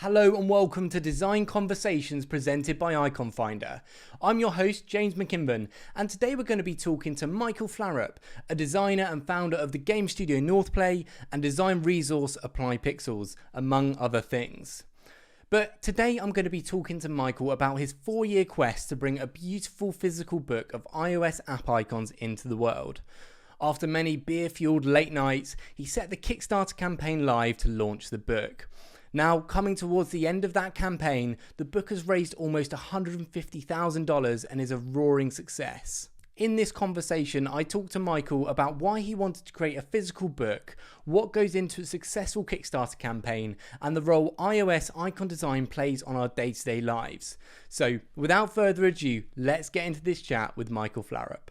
Hello and welcome to Design Conversations presented by Icon Finder. I'm your host, James McKinnon, and today we're going to be talking to Michael Flarup, a designer and founder of the game studio Northplay and design resource Apply Pixels, among other things. But today I'm going to be talking to Michael about his 4-year quest to bring a beautiful physical book of iOS app icons into the world. After many beer-fueled late nights, he set the Kickstarter campaign live to launch the book. Now, coming towards the end of that campaign, the book has raised almost $150,000 and is a roaring success. In this conversation, I talked to Michael about why he wanted to create a physical book, what goes into a successful Kickstarter campaign, and the role iOS icon design plays on our day-to-day lives. So, without further ado, let's get into this chat with Michael Flarup.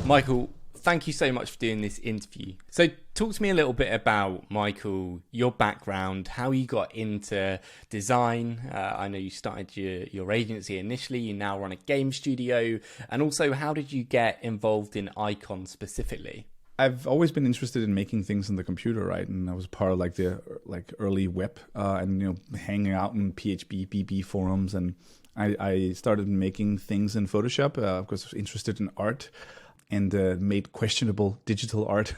Michael, thank you so much for doing this interview. So talk to me a little bit about, Michael, your background, how you got into design. I know you started your agency initially, you now run a game studio, and also how did you get involved in Icon specifically? I've always been interested in making things in the computer, right? And I was part of the early web and hanging out in PHP, BB forums, and I started making things in Photoshop because I was interested in art. And made questionable digital art,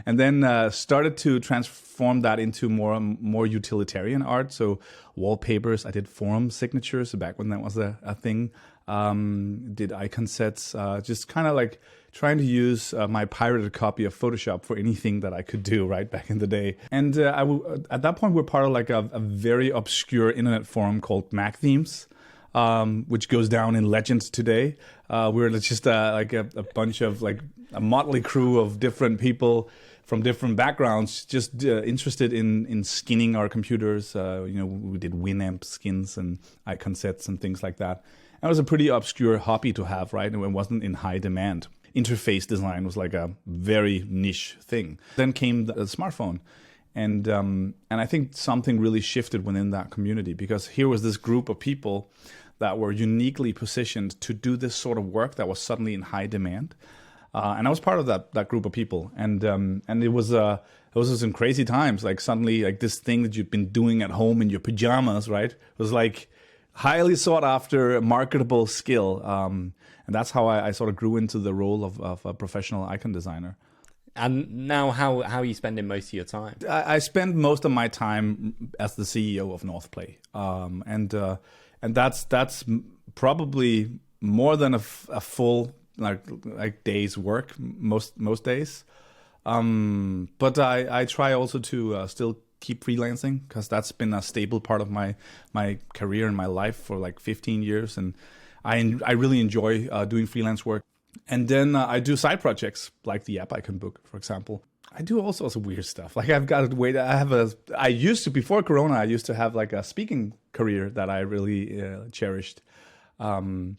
and then started to transform that into more utilitarian art. So wallpapers, I did forum signatures back when that was a thing. Did icon sets, just kind of like trying to use my pirated copy of Photoshop for anything that I could do right back in the day. And at that point, we're part of like a very obscure internet forum called Mac Themes. Which goes down in legend today. We're just a bunch of a motley crew of different people from different backgrounds, just interested in skinning our computers. We did Winamp skins and icon sets and things like that. And it was a pretty obscure hobby to have, right? And it wasn't in high demand. Interface design was like a very niche thing. Then came the smartphone. And I think something really shifted within that community, because here was this group of people that were uniquely positioned to do this sort of work that was suddenly in high demand. And I was part of that group of people. And it was some crazy times. Like suddenly, like this thing that you've been doing at home in your pajamas, right, was like highly sought after, marketable skill. And that's how I sort of grew into the role of a professional icon designer. And now how are you spending most of your time? I spend most of my time as the CEO of Northplay. And that's probably more than a full like day's work most days. But I try also to still keep freelancing, because that's been a stable part of my career and my life for like 15 years. And I really enjoy doing freelance work. And then I do side projects like the App Icon book, for example. I do all sorts of weird stuff. Like I used to, before Corona, I used to have like a speaking career that I really cherished. So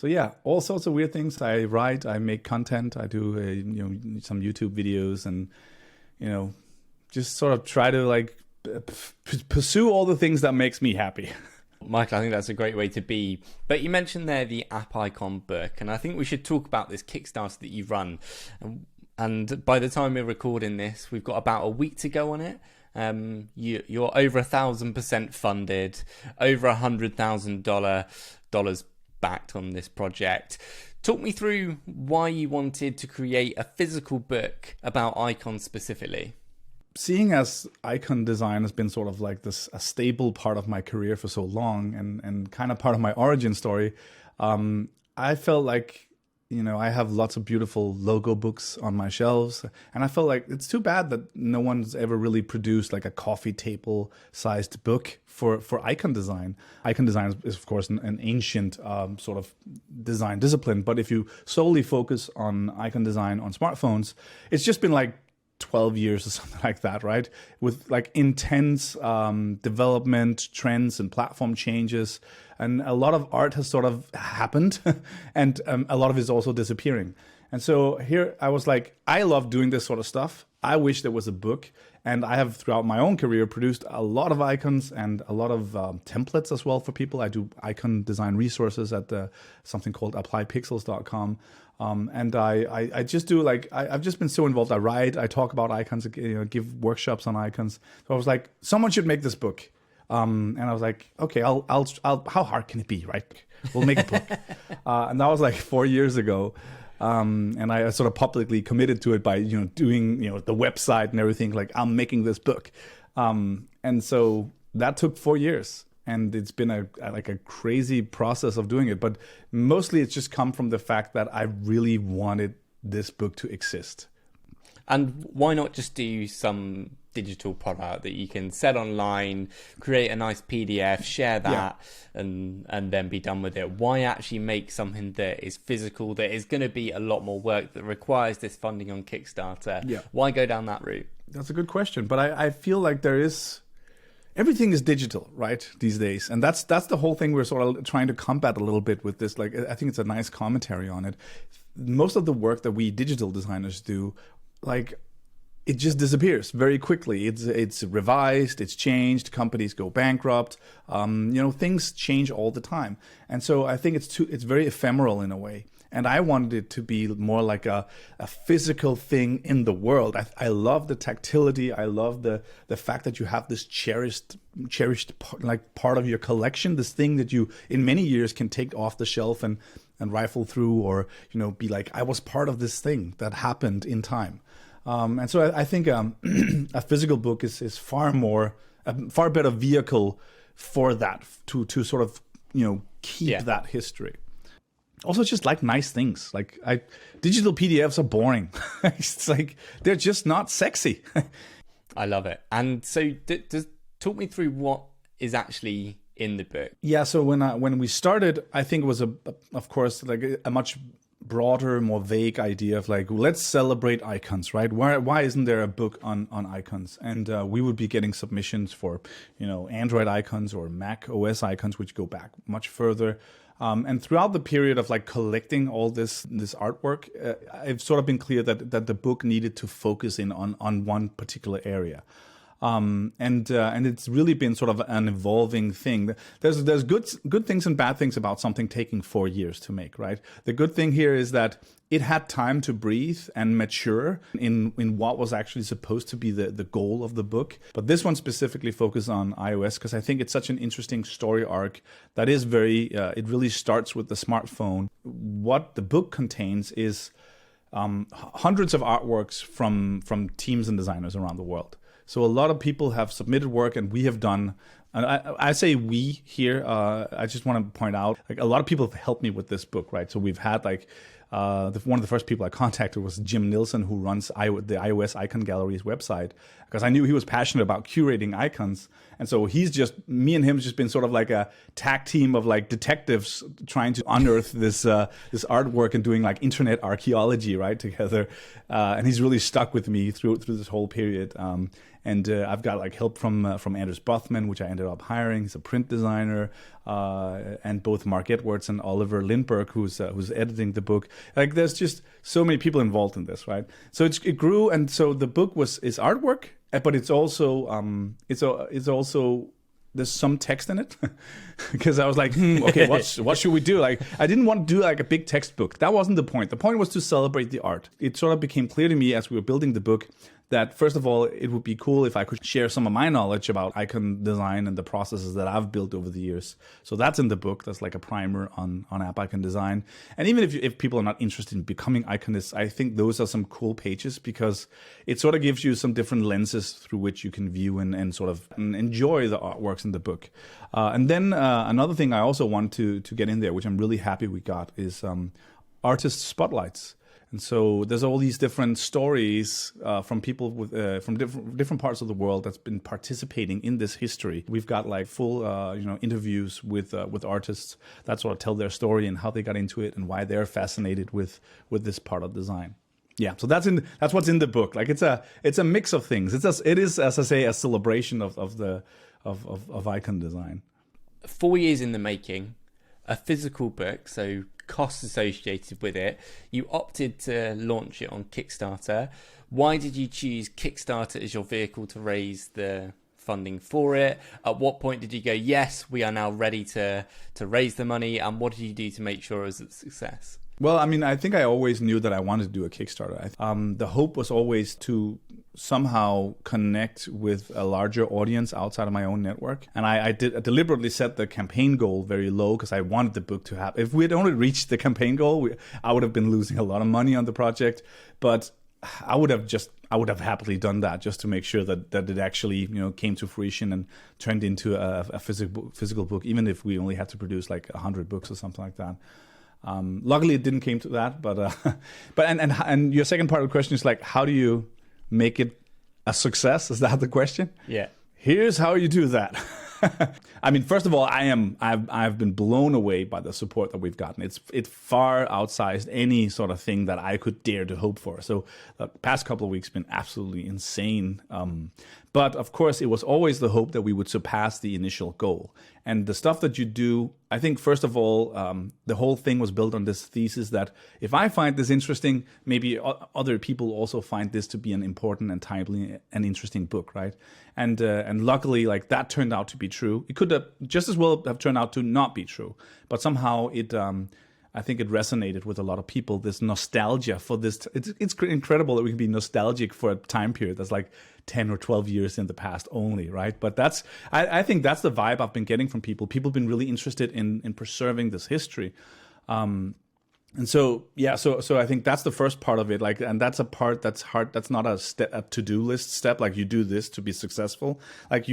yeah, all sorts of weird things. I write, I make content, I do some YouTube videos, and just sort of try to pursue all the things that makes me happy. Michael, I think that's a great way to be. But you mentioned there the App Icon book, and I think we should talk about this Kickstarter that you run. And by the time we're recording this, we've got about a week to go on it. You're over 1,000% funded, over $100,000 backed on this project. Talk me through why you wanted to create a physical book about icons specifically. Seeing as icon design has been sort of like a stable part of my career for so long, and kind of part of my origin story, I felt like, I have lots of beautiful logo books on my shelves, and I felt like it's too bad that no one's ever really produced like a coffee table sized book for icon design. Icon design is of course an ancient sort of design discipline, but if you solely focus on icon design on smartphones, it's just been like 12 years or something like that, right? With like intense development, trends and platform changes. And a lot of art has sort of happened and a lot of it is also disappearing. And so here I was like, I love doing this sort of stuff. I wish there was a book. And I have throughout my own career produced a lot of icons and a lot of templates as well for people. I do icon design resources at something called applypixels.com. And I just do I've just been so involved. I write, I talk about icons, give workshops on icons. So I was like, someone should make this book. And I was like, okay, I'll how hard can it be, right? We'll make a book. And that was like 4 years ago. And I sort of publicly committed to it by, doing, the website and everything, like I'm making this book. And so that took 4 years, and it's been a crazy process of doing it. But mostly it's just come from the fact that I really wanted this book to exist. And why not just do some digital product that you can sell online, create a nice PDF, share that, and then be done with it? Why actually make something that is physical, that is going to be a lot more work, that requires this funding on Kickstarter? Yeah. Why go down that route? That's a good question. But I feel like everything is digital, right, these days. And that's the whole thing we're sort of trying to combat a little bit with this. Like, I think it's a nice commentary on it. Most of the work that we digital designers do, like, it just disappears very quickly. It's revised, it's changed, companies go bankrupt, things change all the time. And so I think it's very ephemeral in a way. And I wanted it to be more like a physical thing in the world. I love the tactility. I love the fact that you have this cherished part of your collection, this thing that you in many years can take off the shelf and rifle through, or be like, I was part of this thing that happened in time. And so I think a physical book is far better vehicle for that, to sort of keep that history. Also, just like nice things. Like digital PDFs are boring. It's like they're just not sexy. I love it. And so, talk me through what is actually in the book. Yeah. So when we started, I think it was of course like a much broader, more vague idea of like, let's celebrate icons, right? Why isn't there a book on icons? And we would be getting submissions for Android icons or Mac OS icons, which go back much further. And throughout the period of like collecting all this artwork, it's sort of been clear that the book needed to focus in on one particular area. And it's really been sort of an evolving thing. There's good things and bad things about something taking 4 years to make, right? The good thing here is that it had time to breathe and mature in what was actually supposed to be the goal of the book. But this one specifically focused on iOS because I think it's such an interesting story arc that is it really starts with the smartphone. What the book contains is hundreds of artworks from teams and designers around the world. So a lot of people have submitted work, and we have done. And I say we here. I just want to point out, like, a lot of people have helped me with this book, right? So we've had like one of the first people I contacted was Jim Nilsson, who runs the iOS Icon Gallery's website, because I knew he was passionate about curating icons, and so me and him just been sort of like a tag team of like detectives trying to unearth this artwork and doing like internet archaeology, right, together. And he's really stuck with me through this whole period. And I've got like help from Anders Bothman, which I ended up hiring. He's a print designer, and both Mark Edwards and Oliver Lindberg, who's editing the book. Like, there's just so many people involved in this, right? So it grew, and so the book is artwork, but it's also there's some text in it, because I was like, okay, what should we do? Like, I didn't want to do like a big textbook. That wasn't the point. The point was to celebrate the art. It sort of became clear to me as we were building the book that, first of all, it would be cool if I could share some of my knowledge about icon design and the processes that I've built over the years. So that's in the book. That's like a primer on app icon design. And even if people are not interested in becoming iconists, I think those are some cool pages, because it sort of gives you some different lenses through which you can view and sort of enjoy the artworks in the book. And then another thing I also want to get in there, which I'm really happy we got, is artist spotlights. And so there's all these different stories from people from different parts of the world that's been participating in this history. We've got like full interviews with artists that sort of tell their story and how they got into it and why they're fascinated with this part of design. Yeah, so that's what's in the book. Like, it's a mix of things. It is, as I say, a celebration of icon design. 4 years in the making, a physical book, so costs associated with it. You opted to launch it on Kickstarter. Why did you choose Kickstarter as your vehicle to raise the funding for it? At what point did you go, yes, we are now ready to raise the money? And what did you do to make sure it was a success? Well, I mean, I think I always knew that I wanted to do a Kickstarter. The hope was always to somehow connect with a larger audience outside of my own network. And I deliberately set the campaign goal very low because I wanted the book to have. If we had only reached the campaign goal, I would have been losing a lot of money on the project. But I would have happily done that just to make sure that it actually came to fruition and turned into a physical book, even if we only had to produce like 100 books or something like that. Luckily, it didn't came to that, but your second part of the question is like, how do you make it a success? Is that the question? Yeah. Here's how you do that. I mean, first of all, I've been blown away by the support that we've gotten. It's far outsized any sort of thing that I could dare to hope for. So the past couple of weeks have been absolutely insane. But of course, it was always the hope that we would surpass the initial goal. And the stuff that you do, I think, first of all, the whole thing was built on this thesis that if I find this interesting, maybe other people also find this to be an important and timely and interesting book, right? And luckily, like that turned out to be true. It could have just as well have turned out to not be true, but somehow it. I think it resonated with a lot of people, this nostalgia for this. It's incredible that we can be nostalgic for a time period that's like 10 or 12 years in the past only, right? But I think that's the vibe I've been getting from people. People have been really interested in preserving this history. And so I think that's the first part of it. Like, and that's a part that's hard. That's not a to-do list step. Like you do this to be successful. Like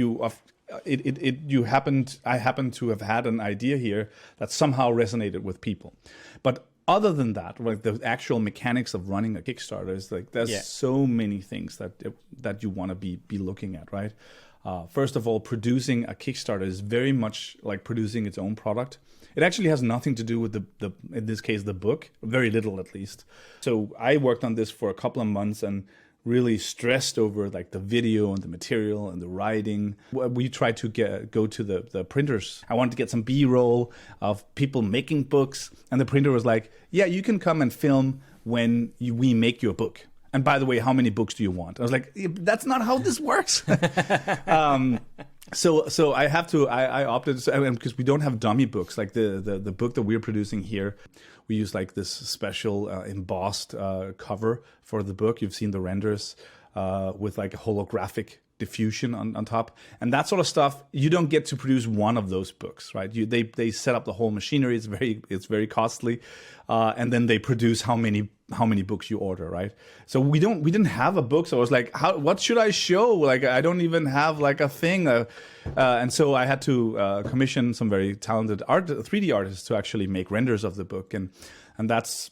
I happen to have had an idea here that somehow resonated with people. But other than that, like the actual mechanics of running a Kickstarter is like there's so many things that you want to be looking at, right? First of all, producing a Kickstarter is very much like producing its own product. It actually has nothing to do with the in this case the book, very little at least. So I worked on this for a couple of months and really stressed over like the video and the material and the writing. We tried to go to the printers. I wanted to get some B-roll of people making books, and the printer was like, "Yeah, you can come and film when we make your book. And by the way, how many books do you want?" I was like, "That's not how this works." So I opted because we don't have dummy books like the book that we're producing here. We use like this special embossed cover for the book. You've seen the renders with like a holographic diffusion on top, and that sort of stuff. You don't get to produce one of those books, right? They set up the whole machinery. It's very costly, and then they produce how many books you order, right? So we didn't have a book. So I was like, what should I show? Like I don't even have like a thing, and so I had to commission some very talented 3D artists to actually make renders of the book, and that's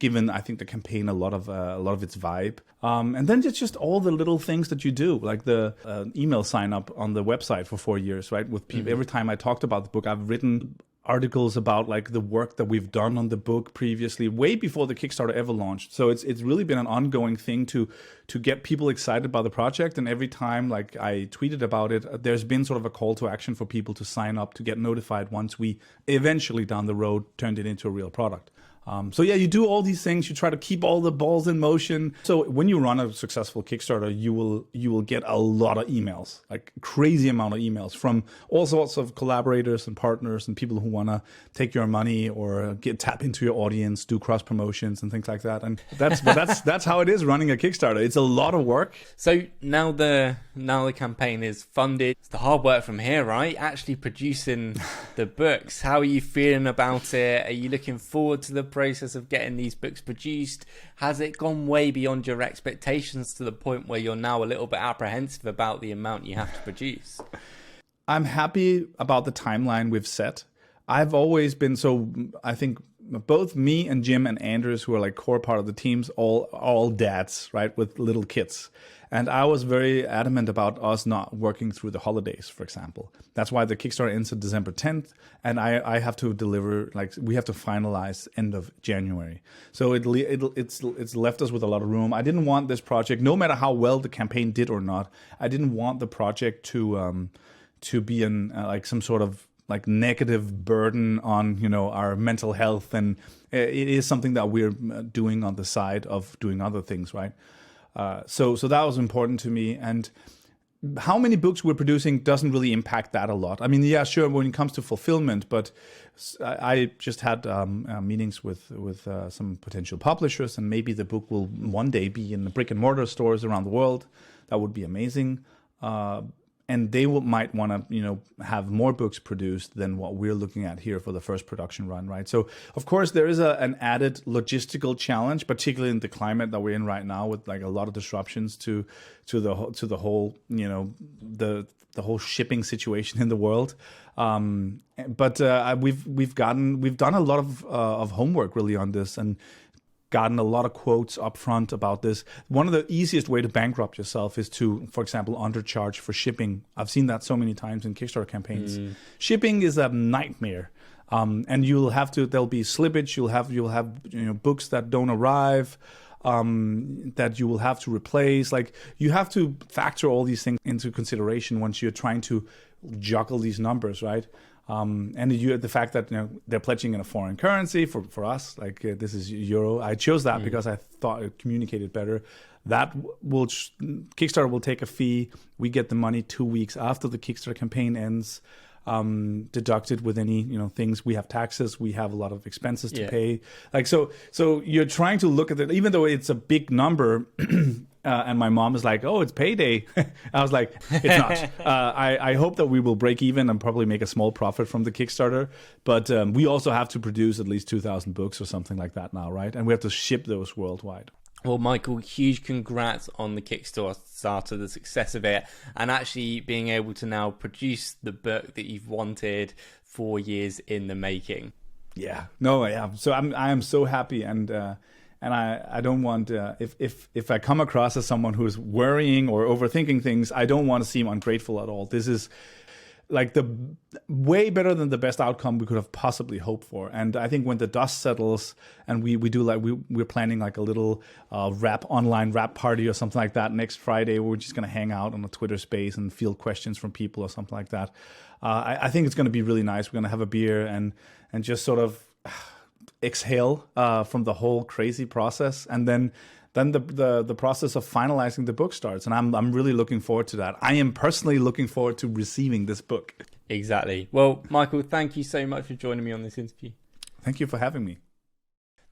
given, I think, the campaign a lot of its vibe. And then it's just all the little things that you do, like the email sign up on the website for 4 years, right? With people, every time I talked about the book, I've written articles about like the work that we've done on the book previously, way before the Kickstarter ever launched. So it's really been an ongoing thing to get people excited about the project. And every time like I tweeted about it, there's been sort of a call to action for people to sign up to get notified once we eventually down the road turned it into a real product. So yeah, you do all these things. You try to keep all the balls in motion. So when you run a successful Kickstarter, you will get a lot of emails, like crazy amount of emails from all sorts of collaborators and partners and people who want to take your money or tap into your audience, do cross promotions and things like that. And that's how it is running a Kickstarter. It's a lot of work. So now the campaign is funded. It's the hard work from here, right? Actually producing the books. How are you feeling about it? Are you looking forward to the process of getting these books produced? Has it gone way beyond your expectations to the point where you're now a little bit apprehensive about the amount you have to produce? I'm happy about the timeline we've set. I've always been, so I think both me and Jim and Anders, who are like core part of the teams, all dads, right, with little kids. And I was very adamant about us not working through the holidays, for example. That's why the Kickstarter ends on December 10th, and I have to deliver, like we have to finalize end of January. So it's left us with a lot of room. I didn't want this project, no matter how well the campaign did or not, I didn't want the project to be in like some sort of like negative burden on our mental health, and it is something that we're doing on the side of doing other things, right? So that was important to me, and how many books we're producing doesn't really impact that a lot. I mean, yeah, sure, when it comes to fulfillment, but I just had meetings with some potential publishers, and maybe the book will one day be in the brick and mortar stores around the world. That would be amazing. And they might want to, have more books produced than what we're looking at here for the first production run, right? So, of course, there is an added logistical challenge, particularly in the climate that we're in right now, with like a lot of disruptions to the whole, the whole shipping situation in the world. But we've done a lot of homework really on this, and gotten a lot of quotes up front about this. One of the easiest way to bankrupt yourself is to, for example, undercharge for shipping. I've seen that so many times in Kickstarter campaigns. Shipping is a nightmare. And there'll be slippage. You'll have books that don't arrive, that you will have to replace. Like, you have to factor all these things into consideration once you're trying to juggle these numbers, right? And the fact that they're pledging in a foreign currency for us, like this is euro. I chose that because I thought it communicated better. That Kickstarter will take a fee. We get the money 2 weeks after the Kickstarter campaign ends, deducted with any things. We have taxes. We have a lot of expenses to pay. Like so you're trying to look at it, even though it's a big number. And my mom is like, "Oh, it's payday." I was like, "It's not." I hope that we will break even and probably make a small profit from the Kickstarter. But we also have to produce at least 2,000 books or something like that now, right? And we have to ship those worldwide. Well, Michael, huge congrats on the Kickstarter, the success of it, and actually being able to now produce the book that you've wanted 4 years in the making. Yeah, no, yeah. So I am so happy, and I don't want if I come across as someone who's worrying or overthinking things, I don't want to seem ungrateful at all. This is like the way better than the best outcome we could have possibly hoped for. And I think when the dust settles and we're planning like a little online rap party or something like that next Friday, where we're just going to hang out on a Twitter space and field questions from people or something like that. I think it's going to be really nice. We're going to have a beer and just sort of exhale from the whole crazy process, and then the process of finalizing the book starts, and I'm really looking forward to that. I am personally looking forward to receiving this book. Exactly. Well, Michael, thank you so much for joining me on this interview. Thank you for having me.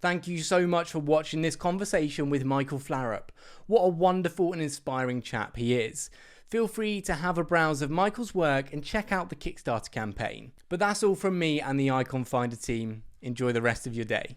Thank you so much for watching this conversation with Michael Flarup. What a wonderful and inspiring chap he is. Feel free to have a browse of Michael's work and check out the Kickstarter campaign. But that's all from me and the Icon Finder team. Enjoy the rest of your day.